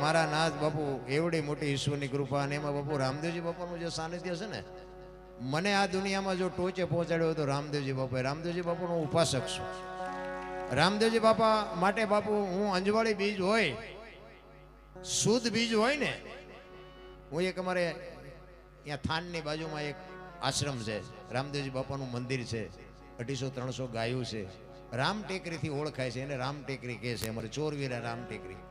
મારા નાથ બાપુ એવડી મોટી ઈશ્વરની કૃપા અને એમાં બાપુ રામદેવજી બાપાનું જે સાનિધ્ય છે ને, મને આ દુનિયામાં જો ટોચે પહોંચાડ્યો તો રામદેવજી બાપા. રામદેવજી બાપાનો ઉપાસક છું. રામદેવજી બાપા માટે બાપુ હું અંજવાળી બીજ હોય, શુદ્ધ બીજ હોય ને, હું એક અમારે અહીંયા થાનની બાજુમાં એક આશ્રમ છે, રામદેવજી બાપાનું મંદિર છે, 250-300 ગાયું છે, રામ ટેકરીથી ઓળખાય છે, એને રામ ટેકરી કહે છે, અમારે ચોરવીરા રામ ટેકરી.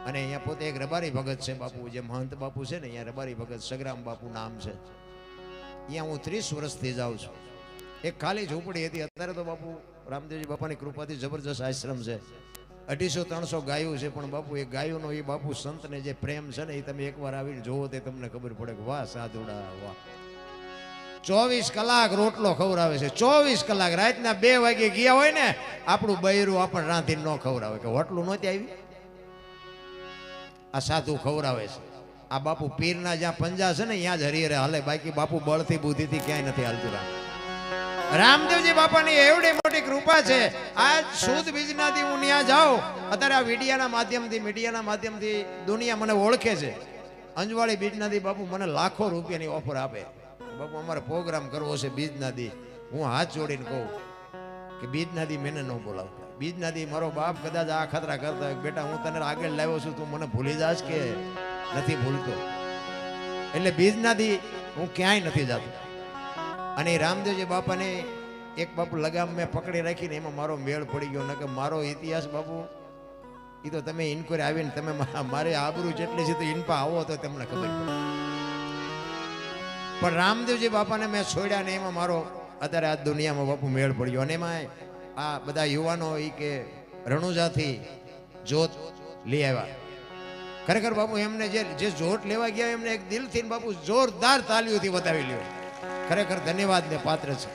અને અહીંયા પોતે એક રબારી ભગત છે બાપુ, જે મહંત બાપુ છે ને, અહીંયા રબારી ભગત સગરામ બાપુ નામ છે. અહીંયા હું 30 વર્ષથી જાઉં છું. એક ખાલી ઝૂંપડી હતી, અત્યારે તો બાપુ રામદેવજી બાપાની કૃપાથી જબરજસ્ત આશ્રમ છે, 250-300 ગાયું છે. પણ બાપુ એ ગાયોનો એ બાપુ સંતને જે પ્રેમ છે ને, એ તમે એકવાર આવીને જોવો તે તમને ખબર પડે કે વાહ સાધુડા વાહ. 24 કલાક રોટલો ખવડાવે છે, 24 કલાક. રાતના 2 વાગે ગયા હોય ને, આપણું બૈરું આપણને રાંધીને ન ખવડાવે કે હોટલું નહોતી આવી, આ સાધુ ખવડાવે છે. આ બાપુ પીરના જ્યાં પંજા છે ને, ત્યાં જ હરિહરે હાલે, બાકી બાપુ બળથી બુદ્ધિથી ક્યાંય નથી હાલતું. રામદેવજી બાપાની એવડી મોટી કૃપા છે. આ શુદ્ધ બીજનાથી હું ત્યાં જાઉં, અત્યારે આ મીડિયાના માધ્યમથી દુનિયા મને ઓળખે છે. અંજવાળી બીજનાથી બાપુ મને લાખો રૂપિયાની ઓફર આપે, બાપુ અમારે પ્રોગ્રામ કરવો છે બીજનાથી. હું હાથ જોડીને કહું કે બીજનાથી મને ન બોલાવતા. બીજનાથી મારો બાપ કદાચ આ ખતરા કરતા હોય, બેટા હું તને આગળ લાવ્યો છું, તું મને ભૂલી જાશ કે નથી ભૂલતો. એટલે બીજનાથી હું ક્યાંય નથી જતો. અને રામદેવજી બાપાને એક બાપુ લગામ મેં પકડી રાખીને એમાં મારો મેળ પડી ગયો. ન કે મારો ઇતિહાસ બાપુ એ તો તમે ઇન્કવાયરી આવીને તમે મારે આબરૂ જેટલી છે તો ઇનપા આવો તો તમને ખબર પડે. પણ રામદેવજી બાપાને મેં છોડ્યા ને એમાં મારો અત્યારે આ દુનિયામાં બાપુ મેળ પડ્યો. અને એમાં આ બધા યુવાનો એ કે રણુજાથી જોત લઈ આવ્યા. ખરેખર બાપુ એમને જે જોત લેવા ગયા એમને એક દિલથી બાપુ જોરદાર તાલીઓથી વધાવી લ્યો. ખરેખર ધન્યવાદ ને પાત્ર છે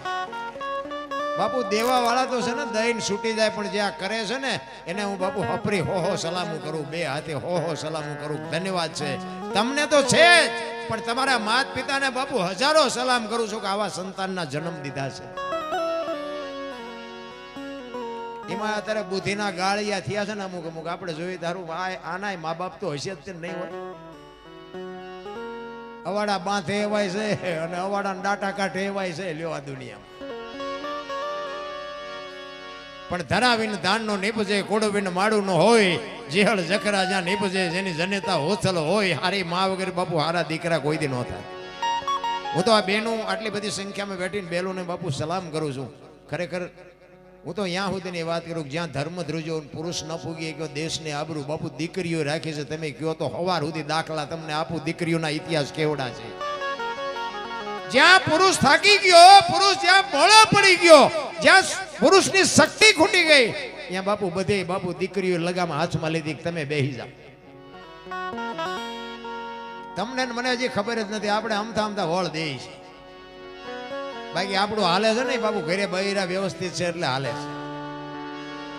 બાપુ. દેવા વાળા તો છે ને દઈને છૂટી જાય, પણ જે આ કરે છે ને એને હું બાપુ હપરી હો સલામું કરું, 2 હાથે હો સલામું કરું. ધન્યવાદ છે તમને તો છે જ, પણ તમારા માતા પિતાને બાપુ હજારો સલામ કરું છું કે આવા સંતાનના જન્મ દીધા છે. એમાં અત્યારે બુદ્ધિના ગાળિયા થયા છે ને અમુક આપણે જોઈએ તારું આનાય મા બાપ તો હશે જ નહીં હોય. અવાડા બાંધે એવાય છે અને અવાડા ડાટા કાઢે એવાય છે. લ્યો આ દુનિયામાં પણ ધરાવીને ધાનનો નીપજે, કોડવીને માળું નો હોય, જેહળ જકરા જ્યાં નીપજે, જેની જનેતા હોથલ હોય. હારી મા વગર બાપુ હારા દીકરા કોઈ દી ન થાય. હું તો આ બહેનું આટલી બધી સંખ્યામાં બેઠીને બેલોને બાપુ સલામ કરું છું. ખરેખર હું તો ત્યાં સુધીની વાત કરું જ્યાં ધર્મ ધ્રુજો પુરુષ ન પૂગી ગયો દેશને આબરૂ બાપુ દીકરીઓ રાખી છે. તમે કયો તો હવાર સુધી દાખલા તમને આપું, દીકરીઓના ઇતિહાસ કેવડા છે. જ્યાં પુરુષ થાકી ગયો, પુરુષ જ્યાં ભોળો પડી ગયો, જ્યાં પુરુષની શક્તિ ખૂટી ગઈ, ત્યાં બાપુ બધે બાપુ દીકરીઓ લગામાં હાથમાં લીધી. તમે બેહી જાઓ. તમને મને હજી ખબર જ નથી, આપણે આમતા વળ દઈએ છીએ. બાકી આપણું હાલે છે ને બાપુ, ઘરે બૈરા વ્યવસ્થિત છે એટલે હાલે છે.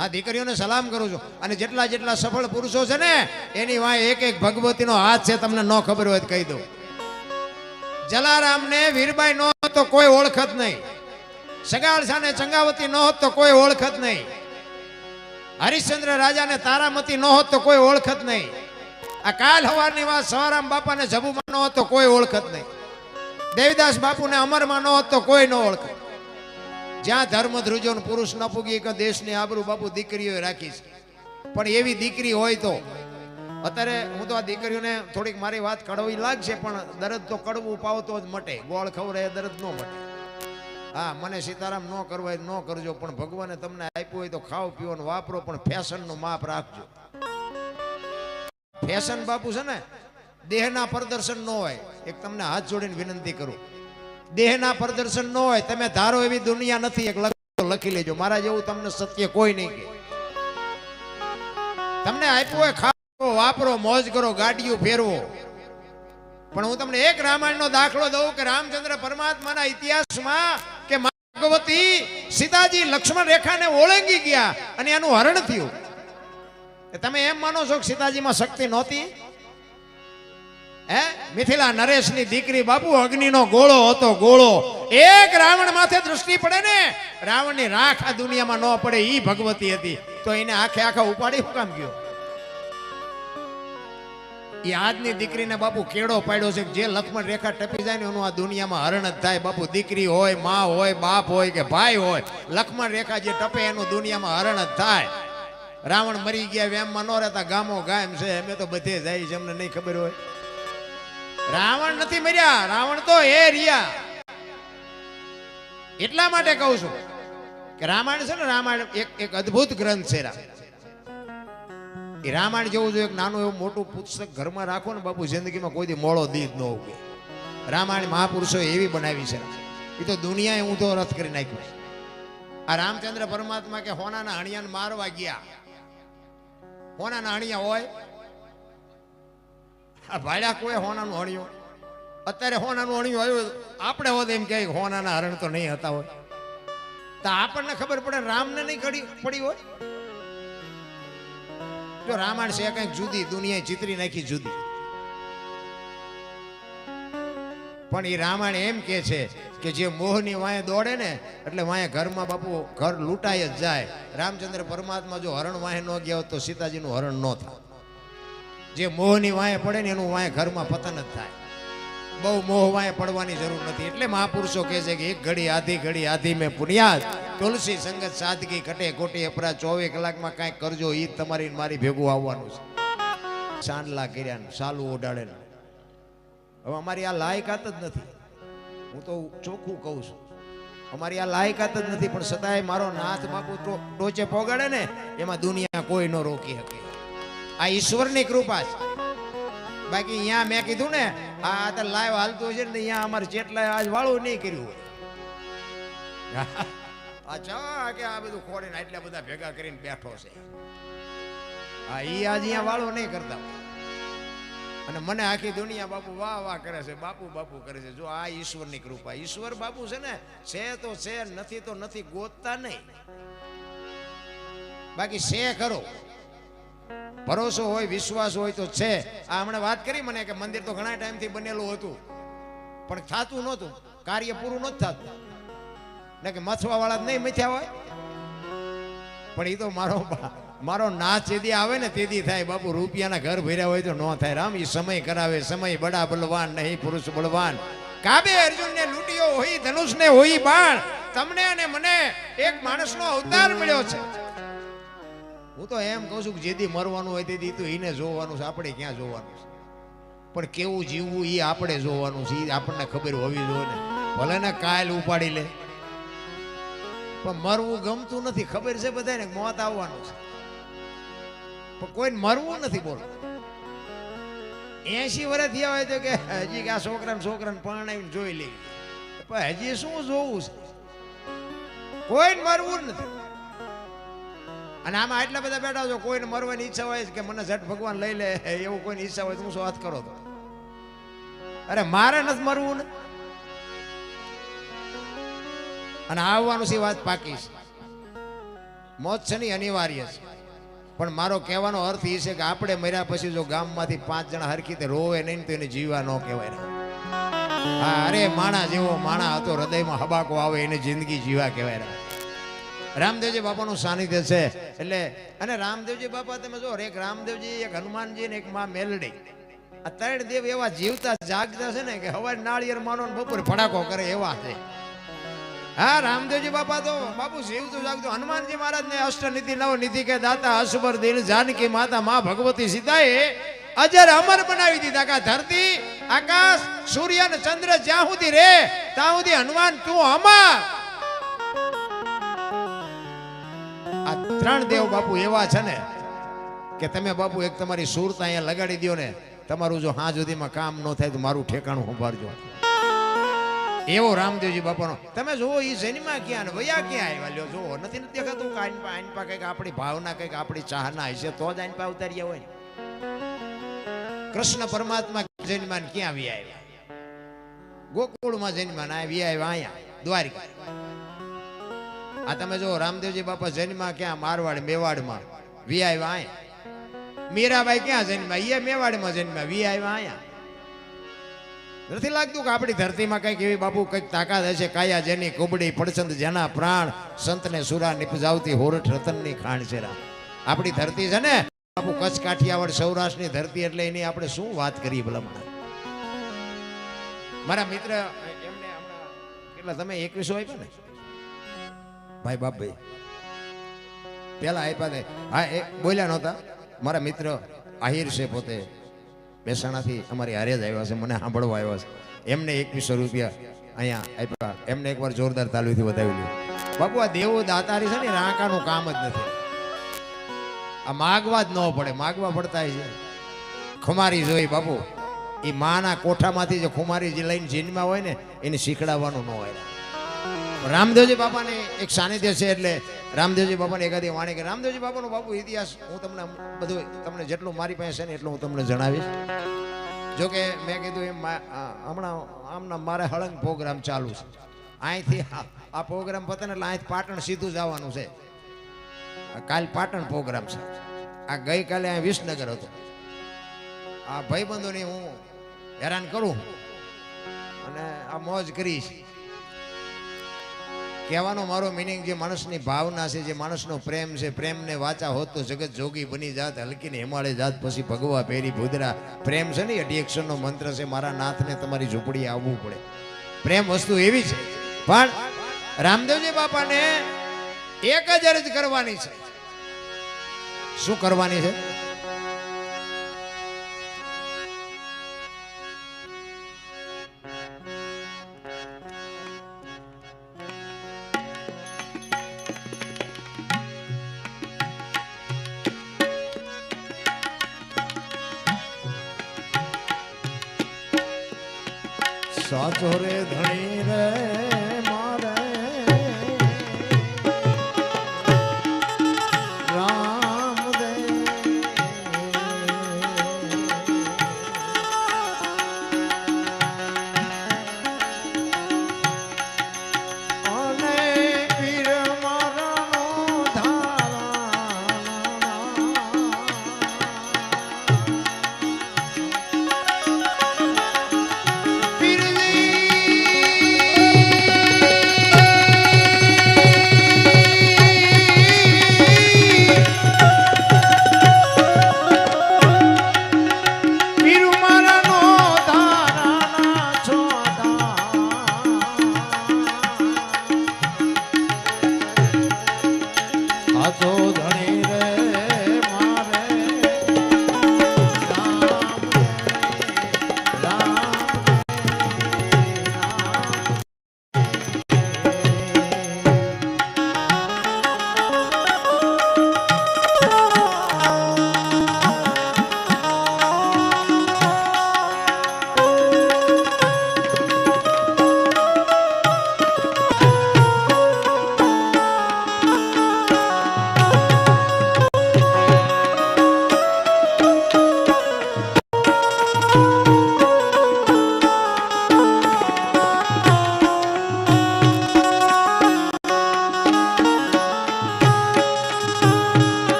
આ દીકરીઓને સલામ કરું છું. અને જેટલા સફળ પુરુષો છે ને એની વાંહે એક ભગવતીનો હાથ છે. તમને ન ખબર હોય તો કહી દઉં. જલારામ ને વીરબાઈ નો તો કોઈ ઓળખત નહીં, સગાળસા ને ચંગાવતી નો હોત તો કોઈ ઓળખત નહીં, હરિશ્ચંદ્ર રાજા ને તારામતી નો હોત તો કોઈ ઓળખત નહીં, આ કાલ હવારની વાત સવારામ બાપા ને જબુમાં નો હોત તો કોઈ ઓળખત નહીં, દેવદાસ બાપુ ને અમરમાં નો હોત તો કોઈ ન ઓળખત. જ્યાં ધર્મ ધ્રુજો પુરુષ ન પૂગી કે દેશની આબરૂ બાપુ દીકરીઓ રાખી છે. પણ એવી દીકરી હોય તો અત્યારે હું તો આ દીકરીઓને થોડીક મારી વાત કડવી લાગશે, પણ દર્દ તો કડવું પાવ તો જ મટે. ગોળ ખવડાય દર્દ ન મટે. હા, મને સીતારામ ન કરવા ન કરજો, પણ ભગવાને તમને આપ્યું હોય તો ખાવ પીવો ને વાપરો, પણ ફેશનનું માપ રાખજો. ફેશન બાપુ છે ને દેહના પ્રદર્શન ન હોય. એક તમને હાથ જોડીને વિનંતી કરું, દેહના પ્રદર્શન ન હોય. તમે ધારો એવી દુનિયા નથી. એક લખી લેજો, મારા જેવું તમને સત્ય કોઈ નહીં કે. તમને આપ્યું હોય ખાઓ વાપરો, મોજ કરો, ગાડીઓ ફેરવો. પણ હું તમને એક રામાયણનો દાખલો દઉં કે રામચંદ્ર પરમાત્માના ઇતિહાસમાં કે ભગવતી સીતાજી લક્ષ્મણ રેખાને ઓળંગી ગયા અને એનું હરણ થયું. તમે એમ માનો છો કે સીતાજીમાં શક્તિ નહોતી? મિથિલા નરેશની દીકરી બાપુ અગ્નિનો ગોળો હતો, ગોળો. એક રાવણ માથે દૃષ્ટિ પડે ને, રાવણની રાખ આ દુનિયામાં ન પડે, ઈ ભગવતી હતી. તો એને આખે આખા ઉપાડી શું કામ ગયો? એ આજની દીકરીને બાપુ કેળો પાડ્યો છે. જે લક્ષ્મણ રેખા ટપી જાય ને એનું આ દુનિયામાં હરણ જ થાય બાપુ. દીકરી હોય, માં હોય, બાપ હોય કે ભાઈ હોય, લક્ષ્મણ રેખા જે ટપે એનું દુનિયામાં હરણ જ થાય. રાવણ મરી ગયા વેમમાં ન રહેતા ગામો ગામ છે. અમે તો બધે જાય છે, અમને નહીં ખબર હોય. રાવણ નથી મર્યા, રાવણ તો એ રહ્યા. એટલા માટે કહું છું કે રામાયણ છે ને, રામાયણ એક અદ્ભુત ગ્રંથ છે. એ રામાયણ જેવું જો એક નાનું એવું મોટું પુસ્તક ઘરમાં રાખો ને બાપુ, જિંદગીમાં કોઈ દી મોડો દી જ ન ઉગે. રામાયણ મહાપુરુષો એવી બનાવી છે, એ તો દુનિયાએ ઊંધો રથ કરી નાખ્યો. આ રામચંદ્ર પરમાત્મા કે હોનાના હણિયાને મારવા ગયા. હોનાના હણિયા હોય આ ભાડ્યા કોઈ હોનાનું હણિયું. અત્યારે હોનાનું હણિયું આવ્યું, આપણે હોત એમ કે હોનાના હરણ તો નહીં હતા હોય, તો આપણને ખબર પડે રામને નહીં પડી હોય. જો રામાયણ છે કઈક જુદી, દુનિયાએ ચિતરી નાખી જુદી. પણ એ રામાયણ એમ કે છે કે જે મોહની વાંહે દોડે ને એટલે વાંહે ઘરમાં બાપુ ઘર લૂંટાઈ જ જાય. રામચંદ્ર પરમાત્મા જો હરણ વાંહે ન ગયા હોત તો સીતાજીનું હરણ ન થાય. જે મોહની વાંહે પડે ને એનું વાંહે ઘરમાં પતન જ થાય. બહુ મોહ વાંહે પડવાની જરૂર નથી. એટલે મહાપુરુષો કહે છે કે એક ઘડી આધી મેં પુણ્યાત, તુલસી સંગત સાદગી કટે કોટી અપરાધ. 24 કલાકમાં કાંઈક કરજો, ઈ તમારી મારી ભેગું આવવાનું છે. ચાંદલા કર્યા, સાલું ઓડાડે. હવે અમારી આ લાયકાત જ નથી. હું તો ચોખ્ખું કહું છું, અમારી આ લાયકાત જ નથી. પણ છતાંય મારો નાથ બાપુ ટોચે પોગાડે ને એમાં દુનિયા કોઈ ન રોકી શકે. આ ઈશ્વરની કૃપા છે. બાકી અહીંયા મેં કીધું ને આ તો લાઈવ હાલતું છે ને, અહીંયા અમારે જેટલા આજ વાળું નહીં કર્યું હોય. અચ્છા કે આ બધું ખોડીને આટલા બધા ભેગા કરીને બેઠો છે. હા, ઈ આજ અહીંયા વાળો નહીં કરતા. અને મને આખી દુનિયા બાપુ વાહ વાહ કરે છે, બાપુ બાપુ કરે છે. જો આ ઈશ્વરની કૃપા. ઈશ્વર બાપુ છે ને, છે તો છે, નથી તો નથી, ગોતતા નહીં. બાકી છે ખરો, ભરોસો હોય, વિશ્વાસ હોય તો છે. આ હમણાં વાત કરી મને કે મંદિર તો ઘણા ટાઈમથી બનેલું હતું પણ થતું નહોતું, કાર્ય પૂરું નહોતું થતું. ને કે મથવા વાળા જ નહીં મથ્યા હોય. પણ એ તો મારો નાચ જેદી આવે ને તેદી થાય બાપુ. રૂપિયાના ઘર ભર્યા હોય તો ન થાય. રામ એ સમય કરાવે. સમય બડા બલવાન નહીં પુરુષ બળવાન. કાબે અર્જુન ને લૂંટ્યો હોય ધનુષ ને હોય બાણ. તમને અને મને એક માણસનો અવતાર મળ્યો છે. હું તો એમ કહું છું કે જેદી મરવાનું હોય તેદી તો એને જોવાનું છે, આપણે ક્યાં જોવાનું છે. પણ કેવું જીવવું એ આપણે જોવાનું છે. એ આપણને ખબર હોવી જોઈએ ને. ભલે ને કાલ ઉપાડી લે, પણ મરવું ગમતું નથી. ખબર છે બધાને મોત આવવાનું છે, પણ કોઈને મરવું નથી. બોલો 80 વર્ષ થયા હોય તો કે હજી આ છોકરાને પરણાવીને જોઈ લેવી. પણ હજી શું જોવું છે? કોઈને મરવું નથી. અને આમાં આટલા બધા બેઠા છો, કોઈને મરવાની ઈચ્છા હોય કે મને ઝટ ભગવાન લઈ લે એવું કોઈની ઈચ્છા હોય તો હું શું વાત કરો તો? અરે મારે નથી મરવું ને. અને આવવાનું છે વાત પાકી છે. મોત છે ને અનિવાર્ય છે. પણ મારો કહેવાનો અર્થ એ છે કે આપણે મર્યા પછી જો ગામમાંથી 5 જણા હરખી તે રોવે નહીં તો એને જીવા ન કહેવાય. હા, અરે માણા જેવો માણા હતો, હૃદયમાં હબાકો આવે એને જિંદગી જીવા કહેવાય. રામદેવજી બાપાનું સાનિધ્ય છે એટલે. અને રામદેવજી બાપા તમે જો, એક રામદેવજી, એક હનુમાનજી ને એક માં મેલડી, આ 3 દેવ એવા જીવતા જાગતા છે ને કે હવારે નાળિયેર માનો ને બપોરે ફડાકો કરે એવા છે. હા, રામદેવજી બાપા તો બાપુ જીવતું જાગતું. હનુમાનજી મહારાજ ને અષ્ટનિધિ નવનિધિ કે દાતા અસબર દિલ જાનકી માતા માં ભગવતી સીતાએ અજર અમર બનાવી દીધા. કે ધરતી આકાશ સૂર્ય ને ચંદ્ર જ્યાં સુધી રે ત્યાં સુધી હનુમાન તું અમર. આ 3 દેવ બાપુ એવા છે ને કે તમે બાપુ એક તમારી સુરતા અહીંયા લગાડી દો ને, તમારું જો હા સુધીમાં કામ ન થાય તો મારું ઠેકાણું સંભાળજો. એવો રામદેવજી બાપાનો તમે જોવો. એ જન્મા ક્યાં ને વયા ક્યાં આવ્યા? લ્યો જોવો, નથી દેખાતું કે આઈનપા કંઈક આપણી ભાવના કંઈક આપણી ચાહના હશે તો જ આઈનપા ઉતાર્યા હોય. કૃષ્ણ પરમાત્મા જન્માન ક્યાં વી આવ્યા? ગોકુળમાં જન્માન આવી આવ્યા અહીંયા દ્વારિકા. આ તમે જો રામદેવજી બાપા જન્મા ક્યાં? મારવાડ મેવાડમાં વી આવ્યા અહીંયા. મીરાબાઈ ક્યાં જન્મા? એ મેવાડમાં જન્મા વી આવ્યા અહીંયા. નથી લાગતું કે આપણી ધરતીમાં કંઈક એવી બાપુ કંઈક તાકાત હશે? કાયા જેની કુબડી પડછંદ જેના પ્રાણ, સંતને સુરા નિપજાવતી હોરઠ રતનની ખાણ છે. આપણી ધરતી છે ને બાપુ કચ્છ કાઠિયાવાડ સૌરાષ્ટ્રની ધરતી એટલે એની આપણે શું વાત કરીએ ભલામણ. મારા મિત્ર એમને હમણાં કેટલા તમે 2100 આપ્યા ને ભાઈ બાપભાઈ પેલા આપ્યા ને હા એ બોલ્યા નહોતા. મારા મિત્ર આહિર છે પોતે મહેસાણાથી અમારી હારે જ આવ્યા છે, મને સાંભળવા આવ્યા છે. એમને 2100 રૂપિયા અહીંયા આપ્યા. એમને એકવાર જોરદાર તાલીથી વધાવી લ્યો. બાપુ આ દેવો દાતારી છે ને રાંકાનું કામ જ નથી. આ માગવા જ ન પડે, માગવા પડતા છે. ખુમારી જોઈ બાપુ એ માના કોઠામાંથી જે ખુમારી જે લઈને જીનમાં હોય ને એને શીખડાવવાનું ન હોય. રામદેવજી બાપાને એક સાનિધ્ય છે એટલે રામદેવજી બાપાને એકાદી વાણી કે રામદેવજી બાપાનો બાપુ ઇતિહાસ હું તમને બધું તમને જેટલું મારી પાસે છે ને એટલું હું તમને જણાવીશ. જોકે મેં કીધું એમ હમણાં આમના મારે હળંગ પ્રોગ્રામ ચાલુ છે. અહીંથી આ પ્રોગ્રામ પતે ને એટલે અહીંથી પાટણ સીધું જવાનું છે. કાલ પાટણ પ્રોગ્રામ છે. આ ગઈકાલે અહીં વિસનગર હતો. આ ભાઈબંધોની હું હેરાન કરું અને આ મોજ કરીશ. કહેવાનો મારો મિનિંગ જે માણસની ભાવના છે, જે માણસનો પ્રેમ છે, પ્રેમને વાચા હોત તો જગત જોગી બની જાત, હલકીને હિમાલય જાત, પછી ભગવા પેરી ભૂદરા. પ્રેમ છે ને 8 નો મંત્ર છે. મારા નાથને તમારી ઝૂંપડી આવવું પડે. પ્રેમ વસ્તુ એવી છે. પણ રામદેવજી બાપાને એક જ અરજ કરવાની છે. શું કરવાની છે? સાચો રે ધણી રે મારે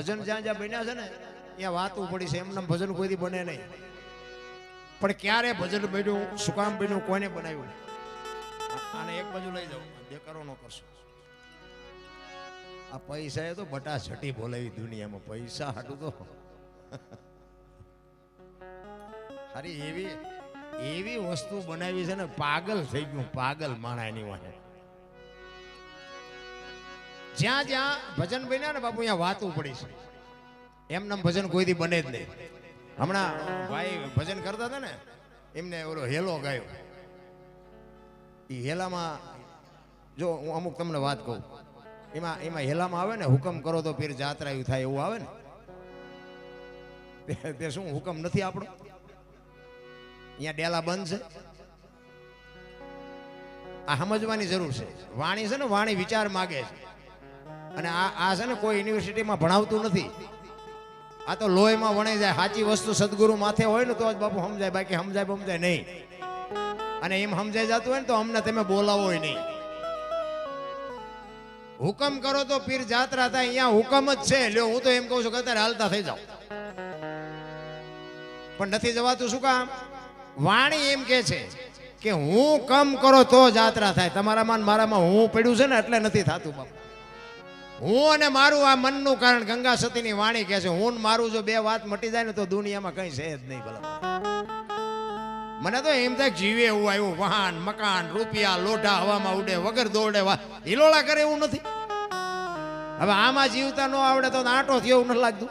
ભજન જ્યાં જ્યાં બન્યા છે ને ત્યાં વાતું પડી છે, એમના ભજન કોઈથી બને નહીં. પણ ક્યારે ભજન બન્યું, શું કામ બન્યું, કોને બનાવ્યું? આને એક બાજુ લઈ જાઓ, બેકારો ન કરશો. આ પૈસા એ તો બટા છટી બોલાવી દુનિયામાં, પૈસા હાટું તો અરે એવી વસ્તુ બનાવી છે ને, પાગલ થઈ ગયું, પાગલ માણાની વાહે. જ્યાં જ્યાં ભજન બન્યા ને બાપુ, ત્યાં વાતું પડી છે. એમના ભજન કોઈથી બને જ નહીં. હમણાં ભાઈ ભજન કરતા હતા ને, એમને ઓલો હેલો ગાયો. એ હેલામાં જો હું અમુક તમને વાત કહું, એમાં હેલામાં આવે ને, હુકમ કરો તો પીર જાત્રાયું થાય, એવું આવે ને. તે શું હુકમ નથી આપણો? અહીંયા ડેલા બંધ છે. આ સમજવાની જરૂર છે. વાણી છે ને, વાણી વિચાર માગે છે. અને આ છે ને કોઈ યુનિવર્સિટીમાં ભણાવતું નથી. આ તો લોહીમાં વણાઈ જાય. સાચી વસ્તુ સદગુરુ માથે હોય ને તો જ બાપુ સમજાય, બાકી સમજાય નહીં. અને એમ સમજાઈ જતું હોય ને તો અમને તમે બોલાવો નહીં. હુકમ કરો તો પીર જાત્રા થાય, અહીંયા હુકમ જ છે. લ્યો, હું તો એમ કહું છું કે અત્યારે હાલતા થઈ જાઓ. પણ નથી જવાતું. શું કામ? વાણી એમ કે છે કે હું કમ કરો તો જાત્રા થાય. તમારામાં મારામાં હું પડ્યું છે ને એટલે નથી થતું બાપુ. હું અને મારું આ મનનું કારણ ગંગા સતીની વાણી કહે છે. હું મારું જો બે વાત મટી જાય ને તો દુનિયામાં કઈ છે જ નહીં. ભલા મને તો એમ થાય જીવે એવું આવ્યું. વાહન, મકાન, રૂપિયા, લોઢા હવામાં ઉડે, વગર દોડે, હિલોળા કરે એવું નથી. હવે આમાં જીવતા ન આવડે તો આંટો થયો એવું નથી લાગતું.